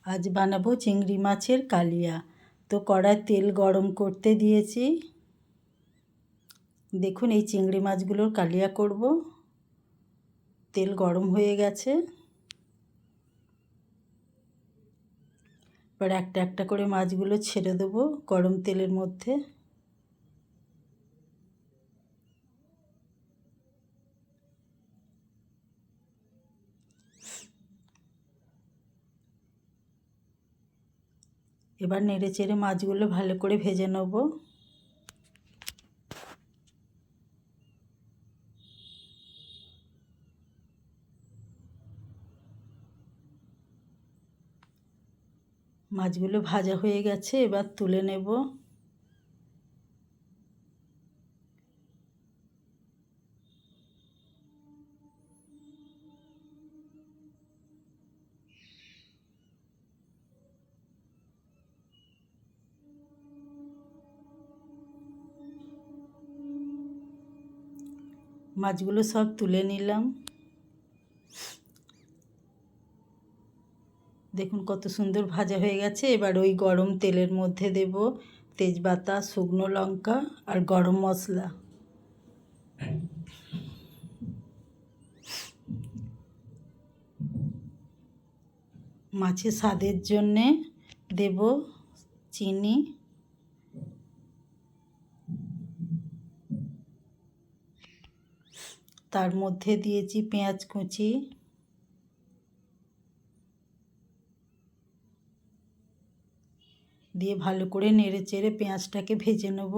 আজ বানাবো চিংড়ি মাছের কালিয়া। তো কড়ায় তেল গরম করতে দিয়েছি। দেখুন এই চিংড়ি মাছগুলোর কালিয়া করব। তেল গরম হয়ে গেছে। এবার একটা একটা করে মাছগুলো ছেড়ে দেবো গরম তেলের মধ্যে। এবার নেড়ে চেড়ে মাছগুলো ভালো করে ভেজে নেব। মাছগুলো ভাজা হয়ে গেছে, এবার তুলে নেব। মাছগুলো সব তুলে নিলাম। দেখুন কত সুন্দর ভাজা হয়ে গেছে। এবার ওই গরম তেলের মধ্যে দেব তেজপাতা, শুকনো লঙ্কা আর গরম মশলা। মাছের স্বাদের জন্যে দেব চিনি, তার মধ্যে দিয়েছি পেঁয়াজ কুচি, দিয়ে ভালো করে নেড়ে চেড়ে পেঁয়াজটাকে ভেজে নেব।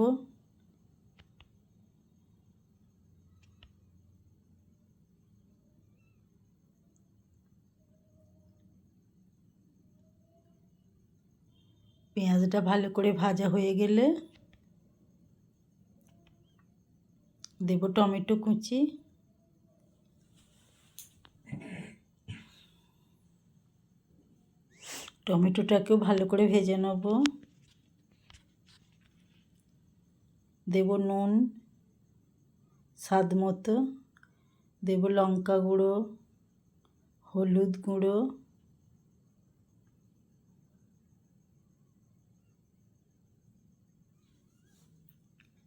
পেঁয়াজটা ভালো করে ভাজা হয়ে গেলে দেব টমেটো কুচি, টমেটোটাকেও ভালো করে ভেজে নেব। দেব নুন স্বাদ মতো, দেব লঙ্কা গুঁড়ো, হলুদ গুঁড়ো,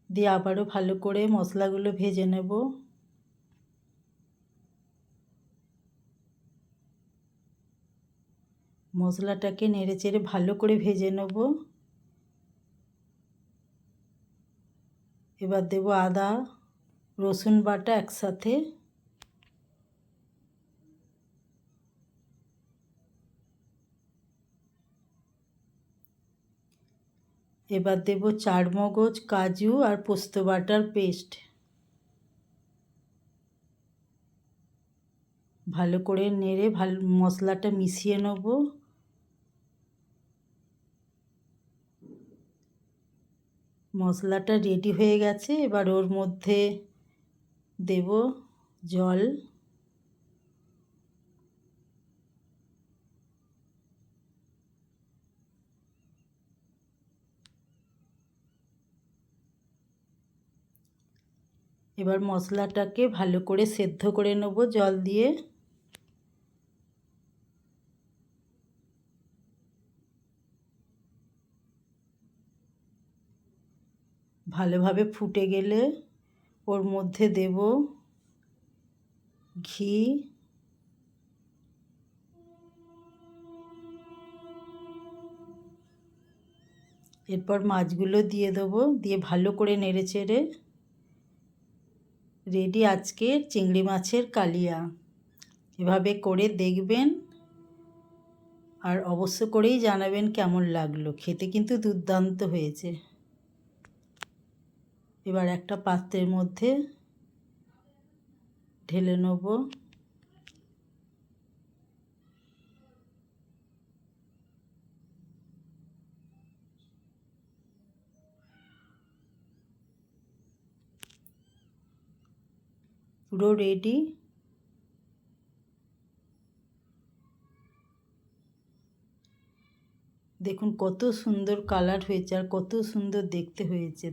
দিয়ে আবারও ভালো করে মশলাগুলো ভেজে নেব। মশলাটাকে নেড়ে চেড়ে ভালো করে ভেজে নেব। এবার দেব আদা রসুন বাটা একসাথে, এবার দেব চারমগজ, কাজু আর পোস্ত বাটার পেস্ট। ভালো করে নেড়ে মশলাটা মিশিয়ে নেব। মশলাটা রেডি হয়ে গেছে। এবার ওর মধ্যে দেব জল, এবার মশলাটাকে ভালো করে সেদ্ধ করে নেব জল দিয়ে। ভালোভাবে ফুটে গেলে ওর মধ্যে দেব ঘি, এরপর মাছগুলো দিয়ে দেবো, দিয়ে ভালো করে নেড়ে চেড়ে রেডি আজকের চিংড়ি মাছের কালিয়া। এভাবে করে দেখবেন আর অবশ্য করেই জানাবেন কেমন লাগলো। খেতে কিন্তু দুর্দান্ত হয়েছে। এবার একটা পাত্রের মধ্যে ঢেলে নেব। পুরো রেডি। দেখুন কত সুন্দর কালার হয়েছে আর কত সুন্দর দেখতে হয়েছে।